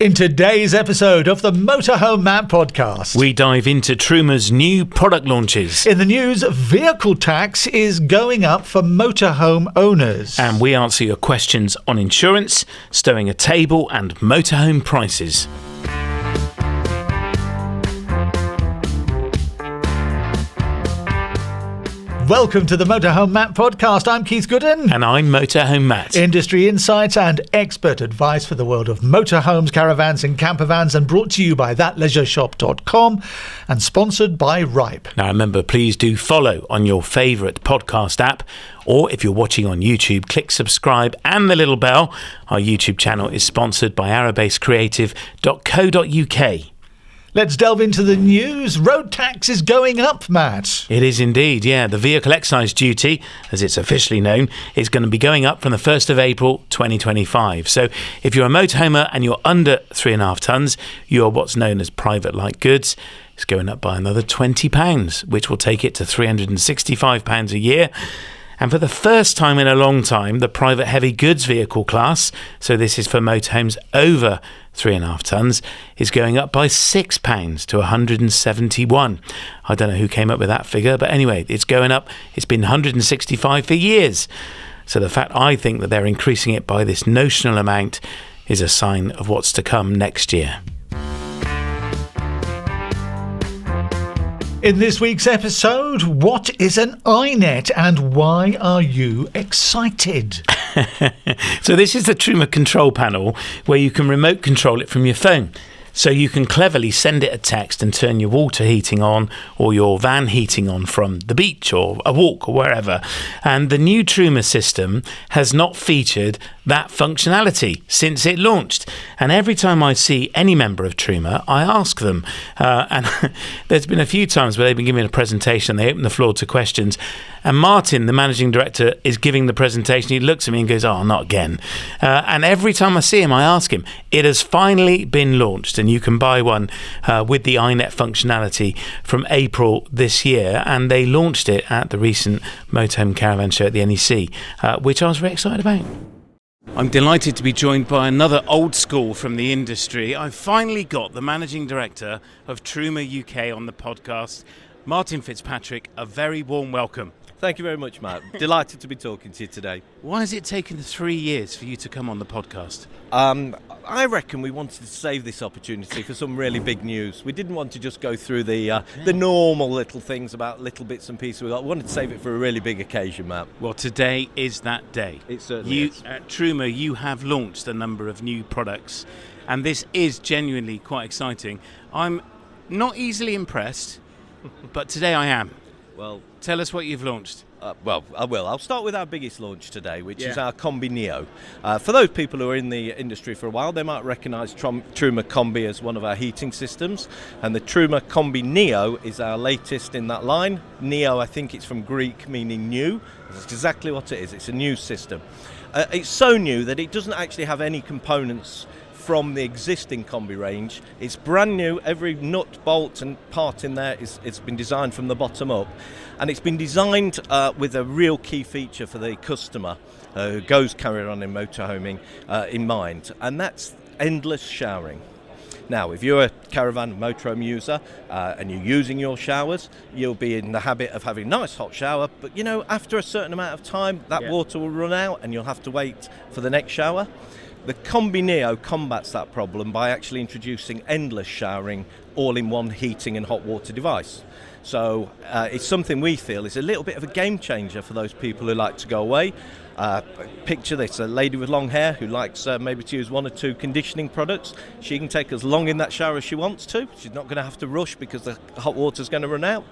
In today's episode of the Motorhome Matt podcast, we dive into Truma's new product launches. In the news, vehicle tax is going up for motorhome owners. And we answer your questions on insurance, stowing a table and motorhome prices. Welcome to the Motorhome Matt podcast. I'm Keith Gooden. And I'm Motorhome Matt. Industry insights and expert advice for the world of motorhomes, caravans and campervans, and brought to you by thatleisureshop.com and sponsored by Ripe. Now remember, please do follow on your favourite podcast app, or if you're watching on YouTube, click subscribe and the little bell. Our YouTube channel is sponsored by arabasecreative.co.uk. Let's delve into the news. Road tax is going up, Matt. It is indeed, yeah. The vehicle excise duty, as it's officially known, is going to be going up from the 1st of April 2025. So if you're a motorhomer and you're under 3.5 tonnes, you're what's known as private light goods. It's going up by another £20, which will take it to £365 a year. And for the first time in a long time, the private heavy goods vehicle class, so this is for motorhomes over 3.5 tonnes, is going up by £6 to £171. I don't know who came up with that figure, but anyway, it's going up. It's been £165 for years. So the fact I think that they're increasing it by this notional amount is a sign of what's to come next year. In this week's episode, what is an iNet and why are you excited? So this is the Truma control panel where you can remote control it from your phone. So you can cleverly send it a text and turn your water heating on or your van heating on from the beach or a walk or wherever. And the new Truma system has not featured that functionality since it launched. And every time I see any member of Truma, I ask them. And there's been a few times where they've been giving a presentation, they open the floor to questions. And Martin, the managing director, is giving the presentation. He looks at me and goes, "Oh, not again." And every time I see him, I ask him. It has finally been launched, and you can buy one with the iNet functionality from April this year. And they launched it at the recent Motorhome Caravan Show at the NEC, which I was very excited about. I'm delighted to be joined by another old school from the industry. I've finally got the managing director of Truma UK on the podcast, Martin Fitzpatrick. A very warm welcome. Thank you very much, Matt. Delighted to be talking to you today. Why has it taken 3 years for you to come on the podcast? I reckon we wanted to save this opportunity for some really big news. We didn't want to just go through the normal little things about little bits and pieces. We wanted to save it for a really big occasion, Matt. Well, today is that day. It certainly is. At Truma, you have launched a number of new products, and this is genuinely quite exciting. I'm not easily impressed, but today I am. Well, tell us what you've launched. I will. I'll start with our biggest launch today, which is our Combi Neo. For those people who are in the industry for a while, they might recognise Truma Combi as one of our heating systems. And the Truma Combi Neo is our latest in that line. Neo, I think it's from Greek, meaning new. That's exactly what it is. It's a new system. It's so new that it doesn't actually have any components from the existing Combi range. It's brand new. Every nut, bolt and part in there it's been designed from the bottom up, and it's been designed with a real key feature for the customer who goes carry on in motorhoming in mind, and that's endless showering. Now, if you're a caravan motorhome user and you're using your showers, you'll be in the habit of having a nice hot shower, but after a certain amount of time that water will run out and you'll have to wait for the next shower. The Combi Neo combats that problem by actually introducing endless showering all in one heating and hot water device. So it's something we feel is a little bit of a game changer for those people who like to go away. Picture this, a lady with long hair who likes maybe to use 1 or 2 conditioning products. She can take as long in that shower as she wants to. She's not going to have to rush because the hot water's going to run out.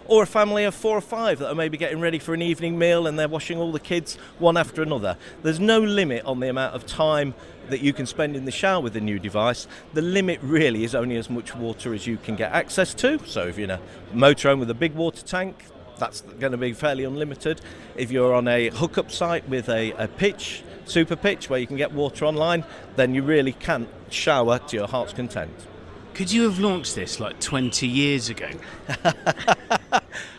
Or a family of 4 or 5 that are maybe getting ready for an evening meal and they're washing all the kids one after another. There's no limit on the amount of time that you can spend in the shower with the new device. The limit really is only as much water as you can get access to. So if you're in a motorhome with a big water tank, that's going to be fairly unlimited. If you're on a hookup site with a pitch, super pitch, where you can get water online, then you really can shower to your heart's content. Could you have launched this like 20 years ago?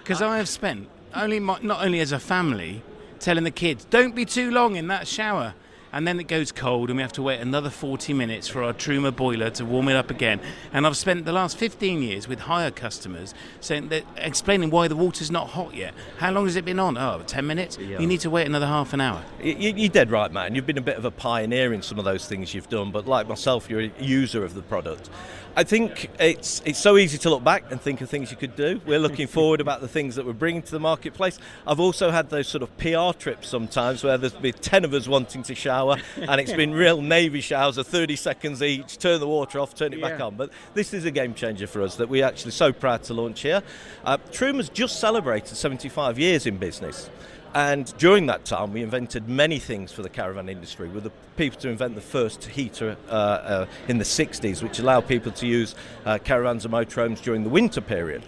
Because I have spent not only as a family telling the kids, don't be too long in that shower. and then it goes cold and we have to wait another 40 minutes for our Truma boiler to warm it up again. And I've spent the last 15 years with hire customers explaining why the water's not hot yet. How long has it been on? 10 minutes? Yeah. You need to wait another half an hour. You're dead right, man. You've been a bit of a pioneer in some of those things you've done, but like myself, you're a user of the product. I think it's so easy to look back and think of things you could do. We're looking forward about the things that we're bringing to the marketplace. I've also had those sort of PR trips sometimes where there's been 10 of us wanting to shower, and it's been real Navy showers of 30 seconds each, turn the water off, turn it back on. But this is a game changer for us that we're actually so proud to launch here. Truma's just celebrated 75 years in business. And during that time, we invented many things for the caravan industry. We were the people to invent the first heater in the 60s, which allowed people to use caravans and motorhomes during the winter period.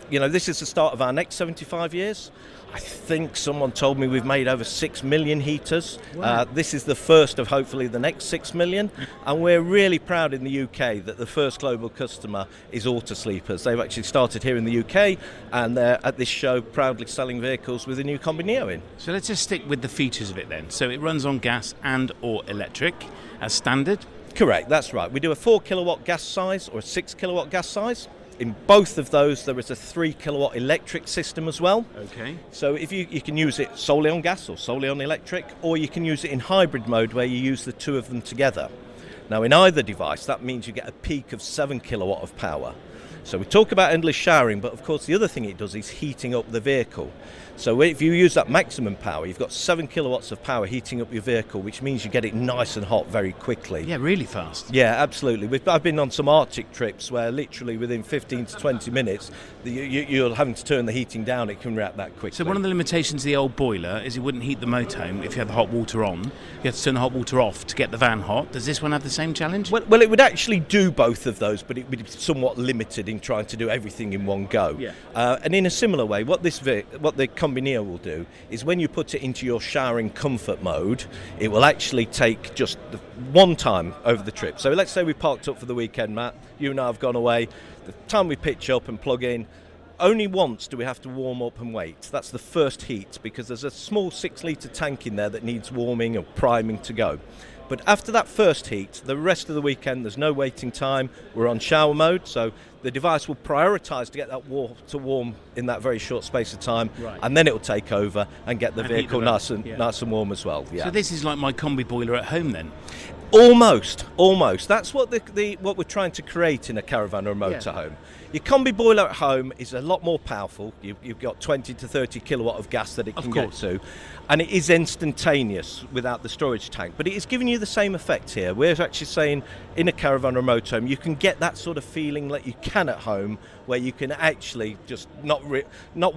You know, this is the start of our next 75 years. I think someone told me we've made over 6 million heaters. Wow. This is the first of hopefully the next 6 million. And we're really proud in the UK that the first global customer is Autosleepers. They've actually started here in the UK, and they're at this show proudly selling vehicles with a new Combi Neo in. So let's just stick with the features of it then. So it runs on gas and or electric as standard. Correct, that's right. We do a 4 kilowatt gas size or a 6 kilowatt gas size. In both of those, there is a 3 kilowatt electric system as well. Okay. So if you can use it solely on gas or solely on electric, or you can use it in hybrid mode where you use the two of them together. Now, in either device, that means you get a peak of 7 kilowatt of power. So we talk about endless showering, but of course the other thing it does is heating up the vehicle. So if you use that maximum power, you've got 7 kilowatts of power heating up your vehicle, which means you get it nice and hot very quickly. Yeah, really fast. Yeah, absolutely. I've been on some Arctic trips where literally within 15 to 20 minutes, you're having to turn the heating down. It can react that quickly. So one of the limitations of the old boiler is it wouldn't heat the motorhome if you had the hot water on. You had to turn the hot water off to get the van hot. Does this one have the same challenge? Well, it would actually do both of those, but it would be somewhat limited in trying to do everything in one go. Yeah. And in a similar way, what the Combi Neo will do is when you put it into your showering comfort mode, it will actually take just one time over the trip. So let's say we parked up for the weekend, Matt. You and I have gone away. The time we pitch up and plug in, only once do we have to warm up and wait. That's the first heat, because there's a small 6-litre tank in there that needs warming or priming to go. But after that first heat, the rest of the weekend, there's no waiting time. We're on shower mode, so the device will prioritise to get that water warm in that very short space of time, right. And then it will take over and get the vehicle nice and warm as well. Yeah. So this is like my combi boiler at home then? Almost. That's what what we're trying to create in a caravan or a motorhome. Your combi boiler at home is a lot more powerful. You've got 20 to 30 kilowatt of gas that it can get to, and it is instantaneous without the storage tank. But it is giving you the same effect here. We're actually saying in a caravan or motorhome, you can get that sort of feeling like you can at home, where you can actually just not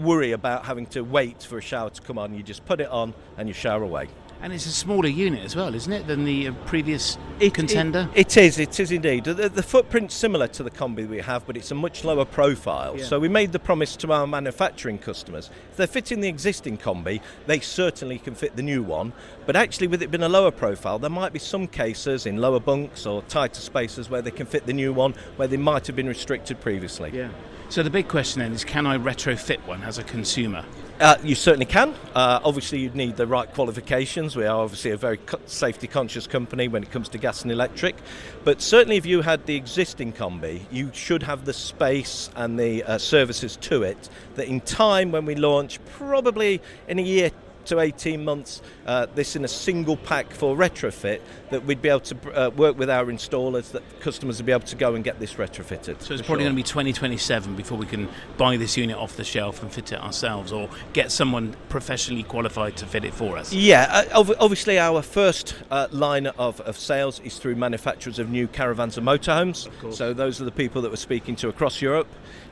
worry about having to wait for a shower to come on. You just put it on and you shower away. And it's a smaller unit as well, isn't it, than the previous contender? It is indeed. The footprint's similar to the Combi we have, but it's a much lower profile. Yeah. So we made the promise to our manufacturing customers. If they're fitting the existing Combi, they certainly can fit the new one. But actually, with it being a lower profile, there might be some cases in lower bunks or tighter spaces where they can fit the new one, where they might have been restricted previously. Yeah. So the big question then is, can I retrofit one as a consumer? You certainly can. Obviously, you'd need the right qualifications. We are obviously a very safety-conscious company when it comes to gas and electric. But certainly if you had the existing Combi, you should have the space and the services to it that in time when we launch, probably in a year to 18 months, this in a single pack for retrofit, that we'd be able to work with our installers, that customers would be able to go and get this retrofitted. So it's probably going to be 2027 before we can buy this unit off the shelf and fit it ourselves, or get someone professionally qualified to fit it for us. Yeah, obviously our first line of sales is through manufacturers of new caravans and motorhomes. So those are the people that we're speaking to across Europe.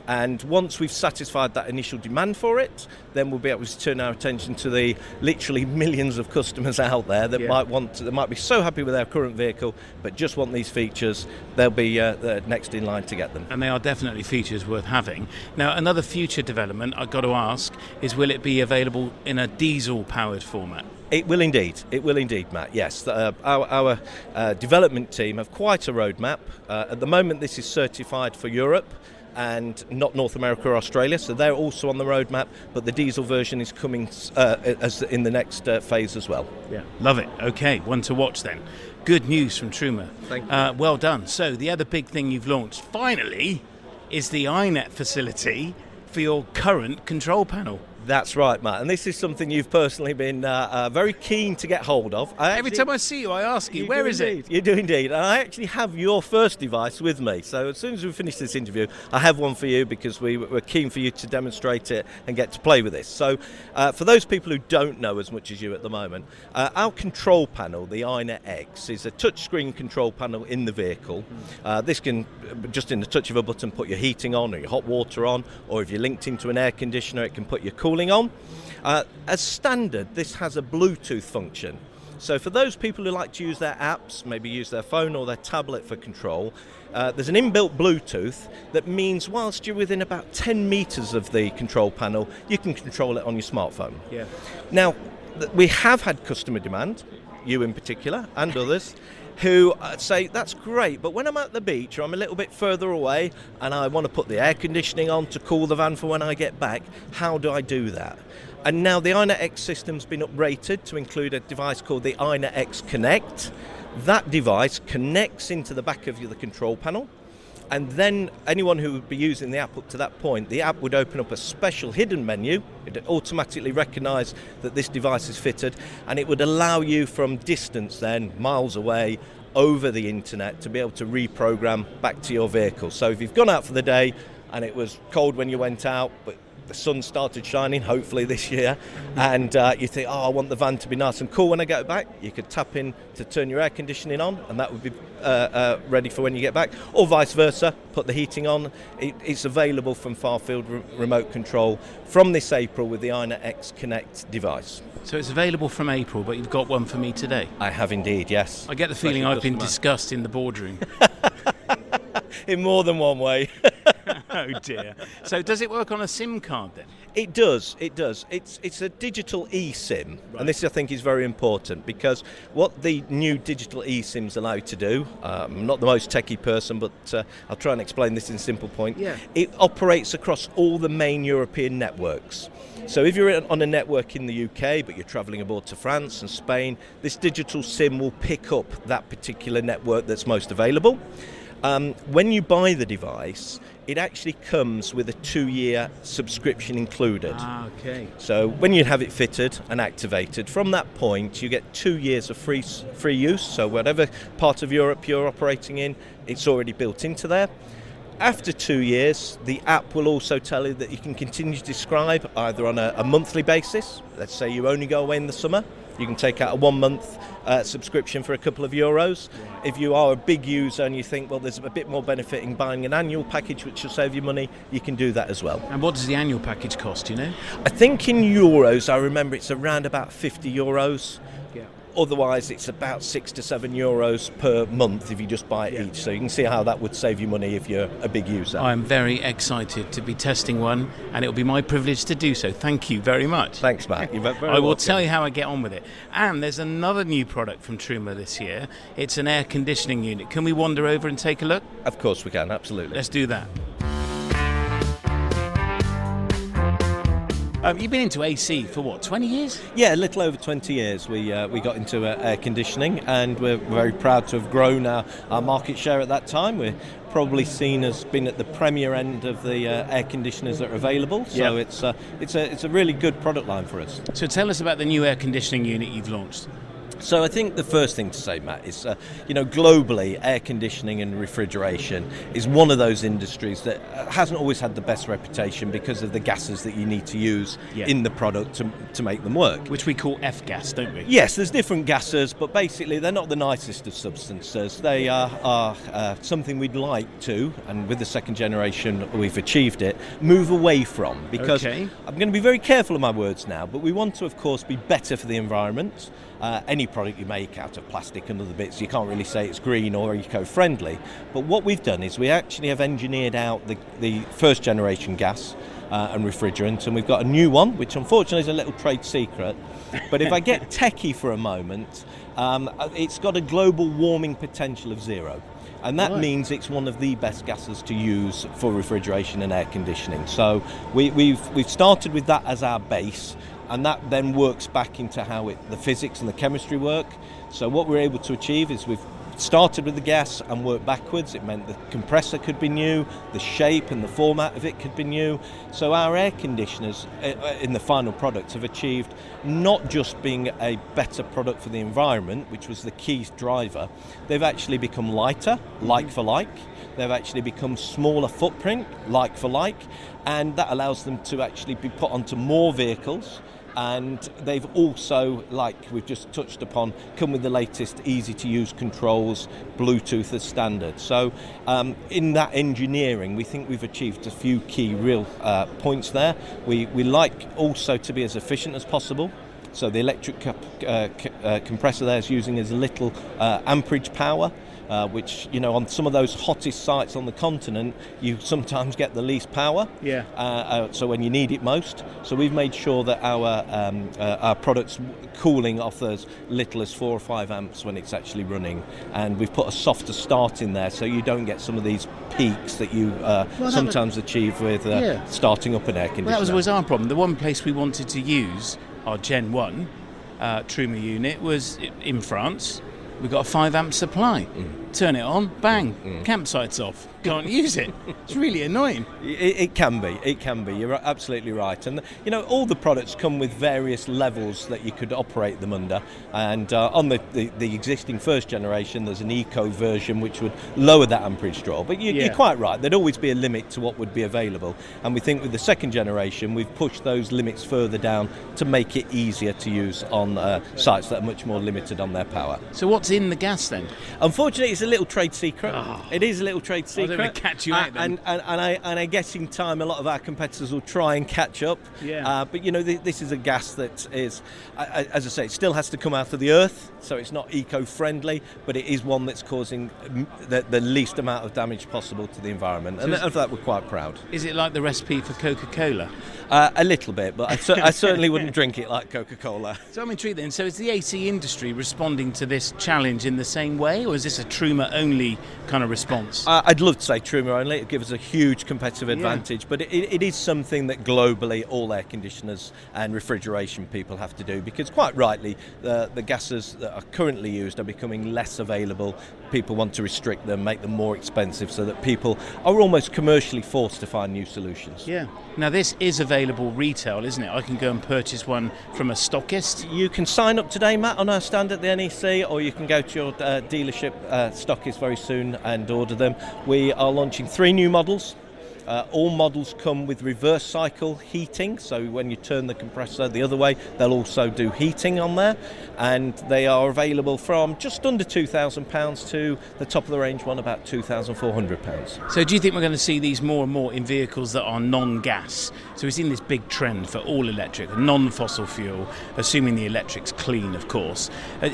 And once we've satisfied that initial demand for it, then we'll be able to turn our attention to the literally millions of customers out there that might be so happy with their current vehicle, but just want these features. They'll be the next in line to get them. And they are definitely features worth having. Now, another future development I've got to ask is, will it be available in a diesel-powered format? It will indeed, Matt, yes. Our development team have quite a roadmap. At the moment, this is certified for Europe, and not North America or Australia, so they're also on the roadmap, but the diesel version is coming as in the next phase as well. Yeah, love it. Okay, one to watch then. Good news from Truma. Thank you. Well done. So the other big thing you've launched, finally, is the iNet facility for your current control panel. That's right, Matt, and this is something you've personally been very keen to get hold of. Every time I see you, I ask you, where is it? You do indeed, and I actually have your first device with me, so as soon as we finish this interview, I have one for you because we're keen for you to demonstrate it and get to play with this. So for those people who don't know as much as you at the moment, our control panel, the iNet X, is a touchscreen control panel in the vehicle. This can, just in the touch of a button, put your heating on or your hot water on, or if you're linked into an air conditioner, it can put your cooling on. As standard, this has a Bluetooth function. So for those people who like to use their apps, maybe use their phone or their tablet for control, there's an inbuilt Bluetooth that means whilst you're within about 10 metres of the control panel, you can control it on your smartphone. Yeah. Now, we have had customer demand, you in particular, and others, who say, that's great, but when I'm at the beach or I'm a little bit further away and I want to put the air conditioning on to cool the van for when I get back, how do I do that? And now the iNet X system's been uprated to include a device called the iNet X Connect. That device connects into the back of the control panel, and then anyone who would be using the app up to that point, the app would open up a special hidden menu. It would automatically recognise that this device is fitted, and it would allow you from distance then, miles away, over the internet to be able to reprogram back to your vehicle. So if you've gone out for the day and it was cold when you went out, but the sun started shining, hopefully this year, and you think, I want the van to be nice and cool when I get back, you could tap in to turn your air conditioning on, and that would be ready for when you get back, or vice versa, put the heating on. It's available from far-field remote control from this April with the iNet X Connect device. So it's available from April, but you've got one for me today. I have indeed, yes. I get the feeling I've been discussed in the boardroom. In more than one way. Oh dear. So does it work on a SIM card then? It does. It's a digital eSIM, right. And this I think is very important because what the new digital eSIMs allow you to do, I'm not the most techie person, but I'll try and explain this in a simple point. Yeah. It operates across all the main European networks. So if you're on a network in the UK but you're travelling aboard to France and Spain, this digital SIM will pick up that particular network that's most available. When you buy the device, it actually comes with a 2-year subscription included. Okay. So when you have it fitted and activated, from that point you get 2 years of free use. So whatever part of Europe you're operating in, it's already built into there. After 2 years, the app will also tell you that you can continue to subscribe either on a monthly basis. Let's say you only go away in the summer. You can take out a 1-month subscription for a couple of euros. If you are a big user and you think, well, there's a bit more benefit in buying an annual package which will save you money, you can do that as well. And what does the annual package cost, do you know? I think in euros, I remember it's around about 50 euros. Yeah. Otherwise, it's about 6 to 7 euros per month if you just buy it each. So you can see how that would save you money if you're a big user. I'm very excited to be testing one, and it'll be my privilege to do so. Thank you very much. Thanks, Matt. You're very I will welcome. tell you how I get on with it. And there's another new product from Truma this year. It's an air conditioning unit. Can we wander over and take a look? Of course we can, absolutely. Let's do that. You've been into AC for what, 20 years? Yeah, a little over 20 years. We got into air conditioning, and we're very proud to have grown our market share at that time. We're probably seen as being at the premier end of the air conditioners that are available. So it's a really good product line for us. So tell us about the new air conditioning unit you've launched. So I think the first thing to say, Matt, is globally, air conditioning and refrigeration is one of those industries that hasn't always had the best reputation because of the gases that you need to use in the product to make them work. Which we call F-gas, don't we? Yes, there's different gases, but basically they're not the nicest of substances. They are something we'd like to, and with the second generation we've achieved it, move away from. Because I'm going to be very careful of my words now, but we want to, of course, be better for the environment. Any product you make out of plastic and other bits, you can't really say it's green or eco-friendly. But what we've done is we actually have engineered out the first generation gas and refrigerant, and we've got a new one, which unfortunately is a little trade secret. But if I get techie for a moment, it's got a global warming potential of 0. And that means it's one of the best gases to use for refrigeration and air conditioning. So we've started with that as our base, and that then works back into how the physics and the chemistry work. So what we're able to achieve is we've started with the gas and worked backwards. It meant the compressor could be new, the shape and the format of it could be new. So our air conditioners in the final product have achieved not just being a better product for the environment, which was the key driver, they've actually become lighter, like for like. They've actually become smaller footprint, like for like, and that allows them to actually be put onto more vehicles. And they've also, like we've just touched upon, come with the latest easy-to-use controls, Bluetooth as standard. So in that engineering, we think we've achieved a few key real points there. We like also to be as efficient as possible. So the electric compressor there is using as little amperage power, which, you know, on some of those hottest sites on the continent, you sometimes get the least power. So when you need it most. So we've made sure that our product's cooling off as little as 4 or 5 amps when it's actually running, and we've put a softer start in there so you don't get some of these peaks that you sometimes achieve with starting up an air conditioner. Well, that was always our problem. The one place we wanted to use our Gen 1 Truma unit was in France. We got a 5 amp supply. Turn it on, bang, campsite's off. Can't use it. It's really annoying. It can be. You're absolutely right. And, you know, all the products come with various levels that you could operate them under. And on the existing first generation, there's an eco version which would lower that amperage draw. But you're quite right. There'd always be a limit to what would be available. And we think with the second generation, we've pushed those limits further down to make it easier to use on sites that are much more limited on their power. So what's in the gas then? Unfortunately, it's a little trade secret. It is a little trade secret. I don't want to catch you out then. And I guess in time a lot of our competitors will try and catch up. But you know, this is a gas that is, as I say, it still has to come out of the earth, so it's not eco-friendly, but it is one that's causing the least amount of damage possible to the environment, and of that we're quite proud. Is it like the recipe for Coca-Cola? A little bit, but I certainly wouldn't drink it like Coca-Cola. So I'm intrigued then. So is the AC industry responding to this challenge in the same way, or is this a Truma-only kind of response? I'd love to say Truma only. It gives us a huge competitive advantage, but it is something that globally all air conditioners and refrigeration people have to do, because quite rightly the gases that are currently used are becoming less available. People want to restrict them, make them more expensive, so that people are almost commercially forced to find new solutions. Yeah. Now this is available retail, isn't it? I can go and purchase one from a stockist. You can sign up today, Matt, on our stand at the NEC, or you can go to your dealership stockist very soon and order them. We are launching 3 new models. All models come with reverse cycle heating, so when you turn the compressor the other way, they'll also do heating on there, and they are available from just under £2,000 to the top of the range one, about £2,400. So do you think we're going to see these more and more in vehicles that are non-gas? So we've seen this big trend for all electric, non-fossil fuel, assuming the electric's clean, of course.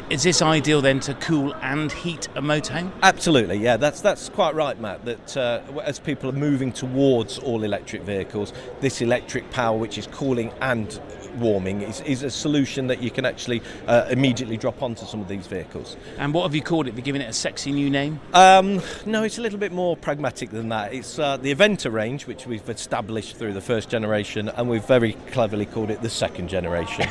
Is this ideal then to cool and heat a motorhome? Absolutely, yeah, that's quite right, Matt, that as people are moving towards all electric vehicles, this electric power, which is cooling and warming, is a solution that you can actually immediately drop onto some of these vehicles. And what have you called it? Have you given it a sexy new name? No, it's a little bit more pragmatic than that. It's the Aventa range, which we've established through the first generation, and we've very cleverly called it the second generation.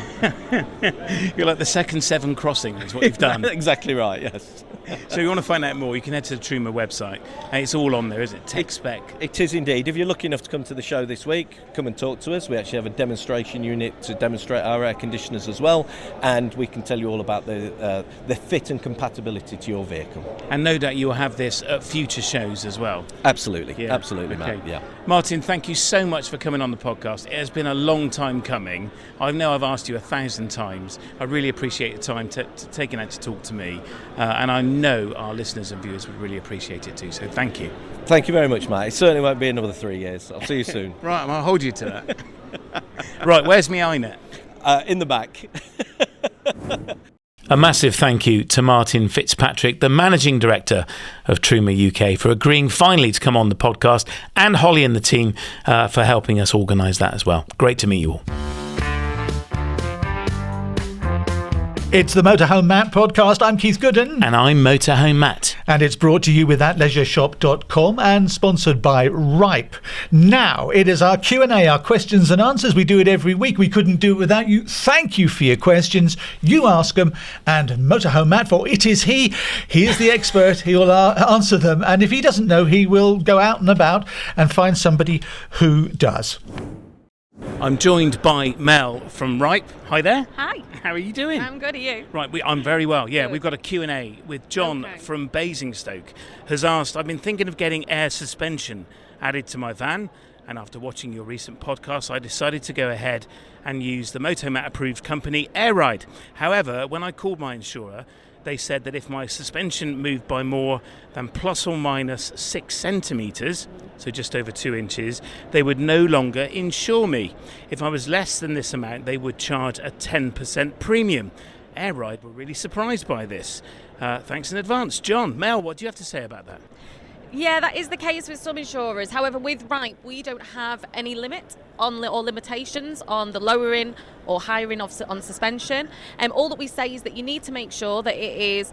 You're like the second 7 crossing is what you've done. Exactly right, yes. So if you want to find out more, you can head to the Truma website, and it's all on there, isn't it? Tech spec. It is indeed. If you're lucky enough to come to the show this week, come and talk to us. We actually have a demonstration unit to demonstrate our air conditioners as well, and we can tell you all about the fit and compatibility to your vehicle. And no doubt you will have this at future shows as well. Absolutely, absolutely, okay. Matt. Yeah. Martin, thank you so much for coming on the podcast. It has been a long time coming. I know I've asked you 1,000 times. I really appreciate the time taking out to talk to me, and I know our listeners and viewers would really appreciate it too, so thank you. Thank you very much, Matt. It certainly won't be another 3 years. I'll see you soon. Right, I'll hold you to that. Right, where's my iNet? In the back. A massive thank you to Martin Fitzpatrick, the Managing Director of Truma UK, for agreeing finally to come on the podcast, and Holly and the team for helping us organise that as well. Great to meet you all. It's the Motorhome Matt podcast. I'm Keith Gooden. And I'm Motorhome Matt. And it's brought to you with thatleisureshop.com and sponsored by Ripe. Now, it is our Q&A, our questions and answers. We do it every week. We couldn't do it without you. Thank you for your questions. You ask them. And Motorhome Matt, for it is he. He is the expert. He will answer them. And if he doesn't know, he will go out and about and find somebody who does. I'm joined by Mel from Ripe. Hi there. Hi. How are you doing? I'm good, are you? Right, I'm very well. Yeah, Good. we've got a Q&A with John from Basingstoke. Has asked, I've been thinking of getting air suspension added to my van, and after watching your recent podcast, I decided to go ahead and use the Motorhome Matt approved company Air Ride. However, when I called my insurer, they said that if my suspension moved by more than plus or minus 6 centimetres, so just over 2 inches, they would no longer insure me. If I was less than this amount, they would charge a 10% premium. Air Ride were really surprised by this. Thanks in advance. John, Mel, what do you have to say about that? Yeah, that is the case with some insurers. However, with Ripe, we don't have any limit on or limitations on the lowering or hiring on suspension. All that we say is that you need to make sure that it is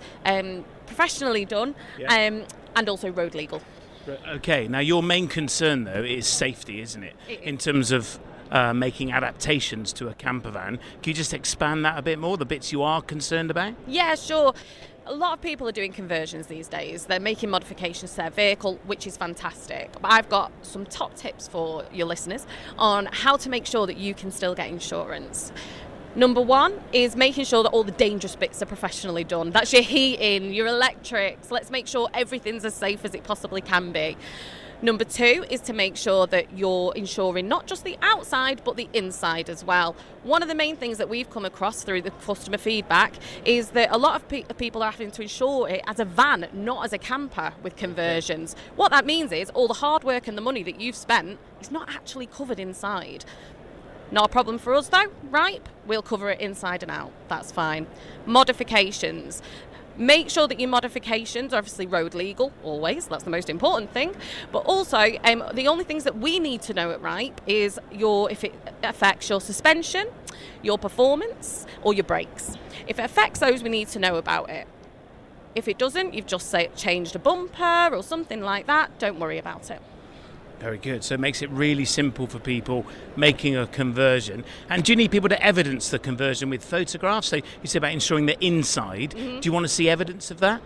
professionally done and also road legal. Okay, now your main concern, though, is safety, isn't it? In terms of making adaptations to a camper van. Can you just expand that a bit more, the bits you are concerned about? Yeah, sure. A lot of people are doing conversions these days. They're making modifications to their vehicle, which is fantastic. But I've got some top tips for your listeners on how to make sure that you can still get insurance. Number one is making sure that all the dangerous bits are professionally done. That's your heating, your electrics. Let's make sure everything's as safe as it possibly can be. Number two is to make sure that you're insuring not just the outside but the inside as well. One of the main things that we've come across through the customer feedback is that a lot of people are having to insure it as a van, not as a camper with conversions. What that means is all the hard work and the money that you've spent is not actually covered inside. Not a problem for us though, right? We'll cover it inside and out. That's fine. Modifications. Make sure that your modifications are obviously road legal, always. That's the most important thing. But also, the only things that we need to know at Ripe is if it affects your suspension, your performance, or your brakes. If it affects those, we need to know about it. If it doesn't, you've just changed a bumper or something like that, don't worry about it. Very good. So it makes it really simple for people making a conversion. And do you need people to evidence the conversion with photographs? So you said about ensuring the inside. Mm-hmm. Do you want to see evidence of that?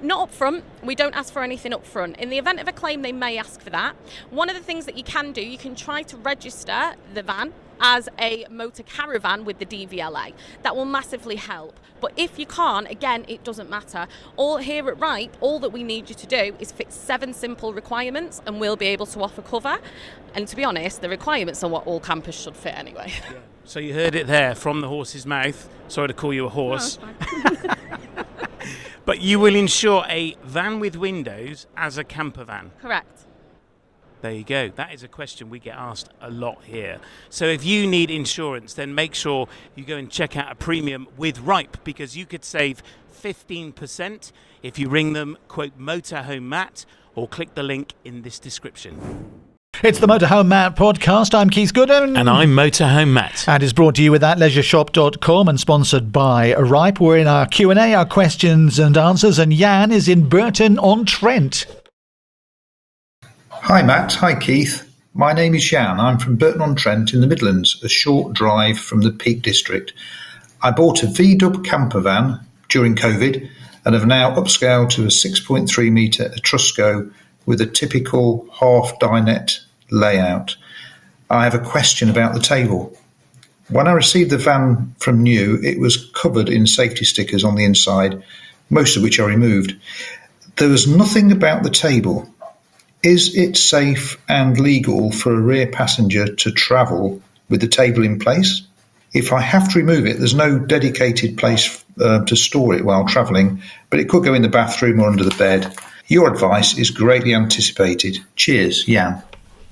Not up front. We don't ask for anything up front. In the event of a claim, they may ask for that. One of the things that you can do, you can try to register the van as a motor caravan with the DVLA. That will massively help. But if you can't, again, it doesn't matter. All here at Ripe, all that we need you to do is fit 7 simple requirements and we'll be able to offer cover. And to be honest, the requirements are what all campers should fit anyway. Yeah. So you heard it there from the horse's mouth. Sorry to call you a horse. No, but you will insure a van with windows as a camper van. Correct. There you go. That is a question we get asked a lot here. So if you need insurance, then make sure you go and check out a premium with Ripe, because you could save 15% if you ring them, quote Motorhome Matt, or click the link in this description. It's the Motorhome Matt podcast. I'm Keith Gooden. And I'm Motorhome Matt. And it's brought to you with thatleisureshop.com and sponsored by Ripe. We're in our Q&A, our questions and answers, and Jan is in Burton-on-Trent. Hi Matt, hi Keith. My name is Jan. I'm from Burton-on-Trent in the Midlands, a short drive from the Peak District. I bought a V-dub camper van during COVID and have now upscaled to a 6.3 metre Etrusco with a typical half dinette layout. I have a question about the table. When I received the van from new, it was covered in safety stickers on the inside, most of which I removed. There was nothing about the table. Is it safe and legal for a rear passenger to travel with the table in place? If I have to remove it, there's no dedicated place to store it while travelling, but it could go in the bathroom or under the bed. Your advice is greatly anticipated. Cheers, Jan.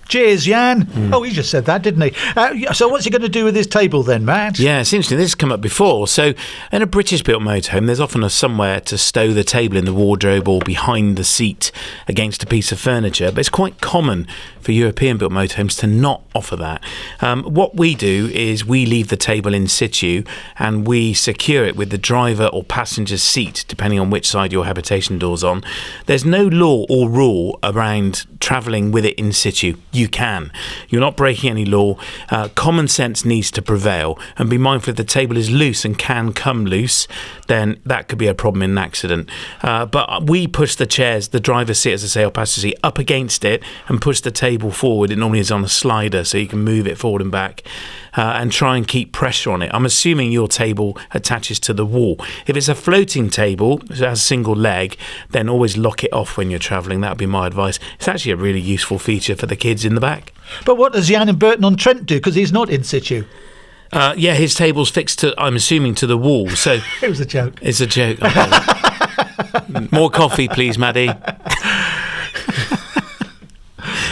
Cheers, Jan. Oh, he just said that, didn't he? So what's he going to do with his table then, Matt? Yeah, it's interesting. This has come up before. So in a British-built motorhome, there's often somewhere to stow the table in the wardrobe or behind the seat against a piece of furniture. But it's quite common for European-built motorhomes to not offer that. What we do is we leave the table in situ and we secure it with the driver or passenger's seat, depending on which side your habitation door's on. There's no law or rule around travelling with it in situ. You can. You're not breaking any law. Common sense needs to prevail, and be mindful if the table is loose and can come loose, then that could be a problem in an accident. But we push the chairs, the driver's seat, as I say, or passenger seat, up against it and push the table forward. It normally is on a slider, so you can move it forward and back. And try and keep pressure on it. I'm assuming your table attaches to the wall. If it's a floating table, it has a single leg, then always lock it off when you're travelling. That would be my advice. It's actually a really useful feature for the kids in the back. But what does Jan in Burton-on-Trent do? Because he's not in situ. Yeah, his table's fixed to, I'm assuming, to the wall. So it was a joke. It's a joke. More coffee, please, Maddie.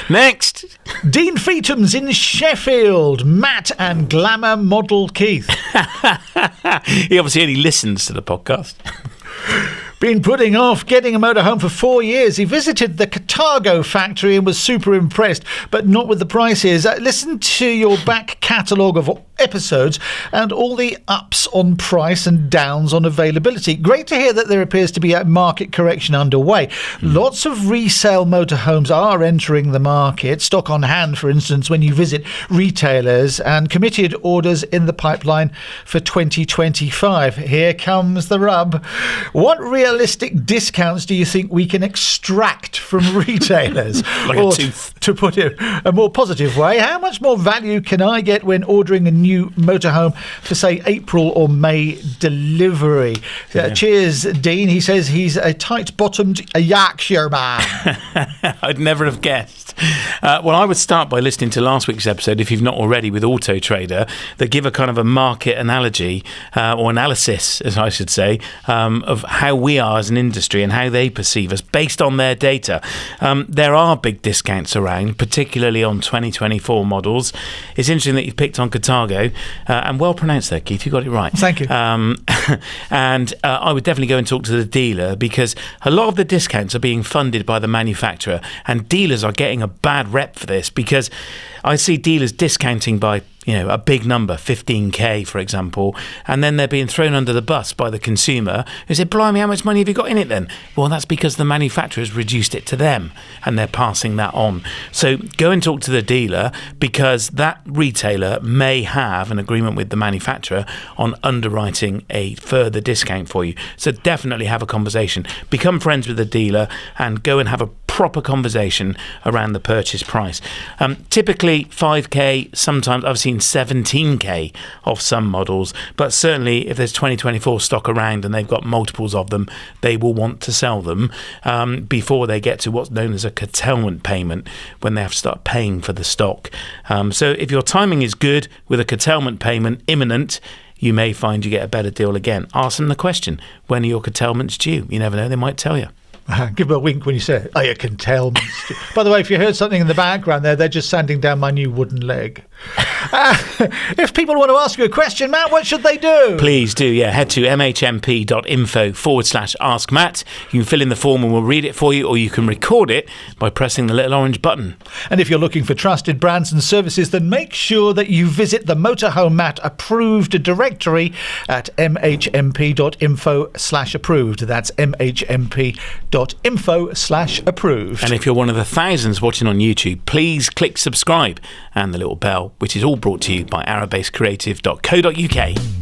Next. Dean Feetham's in Sheffield. Matt and Glamour Model Keith. He obviously only listens to the podcast. Been putting off getting a motorhome for 4 years. He visited the Cartago factory and was super impressed, but not with the prices. Listen to your back catalogue of episodes and all the ups on price and downs on availability. Great to hear that there appears to be a market correction underway. Lots of resale motorhomes are entering the market. Stock on hand, for instance, when you visit retailers, and committed orders in the pipeline for 2025. Here comes the rub. What realistic discounts do you think we can extract from retailers? Like or a tooth. To put it a more positive way, how much more value can I get when ordering a new motorhome for, say, April or May delivery? Cheers, Dean. He says he's a tight-bottomed Yorkshire man. I'd never have guessed. Well, I would start by listening to last week's episode, if you've not already, with Auto Trader, that give a kind of a market analogy, or analysis, as I should say, of how we are as an industry and how they perceive us based on their data. There are big discounts around, particularly on 2024 models. It's interesting that you've picked on Cartago, and well pronounced there, Keith. You got it right. Thank you. And I would definitely go and talk to the dealer, because a lot of the discounts are being funded by the manufacturer, and dealers are getting a bad rep for this, because I see dealers discounting by a big number, 15k, for example, and then they're being thrown under the bus by the consumer who said, blimey, how much money have you got in it then? Well, that's because the manufacturer's reduced it to them and they're passing that on. So go and talk to the dealer, because that retailer may have an agreement with the manufacturer on underwriting a further discount for you. So definitely have a conversation. Become friends with the dealer and go and have a proper conversation around the purchase price. Typically 5k, sometimes I've seen 17k off some models, but certainly if there's 2024 stock around and they've got multiples of them, they will want to sell them before they get to what's known as a curtailment payment, when they have to start paying for the stock. So if your timing is good with a curtailment payment imminent, you may find you get a better deal again. Ask them the question, when are your curtailments due? You never know, they might tell you. Give them a wink when you say it. Oh, you can tell me. By the way, if you heard something in the background there, they're just sanding down my new wooden leg. If people want to ask you a question, Matt, what should they do? Please do, head to mhmp.info/ask Matt. You can fill in the form and we'll read it for you, or you can record it by pressing the little orange button. And if you're looking for trusted brands and services, then make sure that you visit the Motorhome Matt approved directory at mhmp.info/approved. That's mhmp.info/approved. And if you're one of the thousands watching on YouTube, please click subscribe and the little bell, which is all brought to you by arabasecreative.co.uk.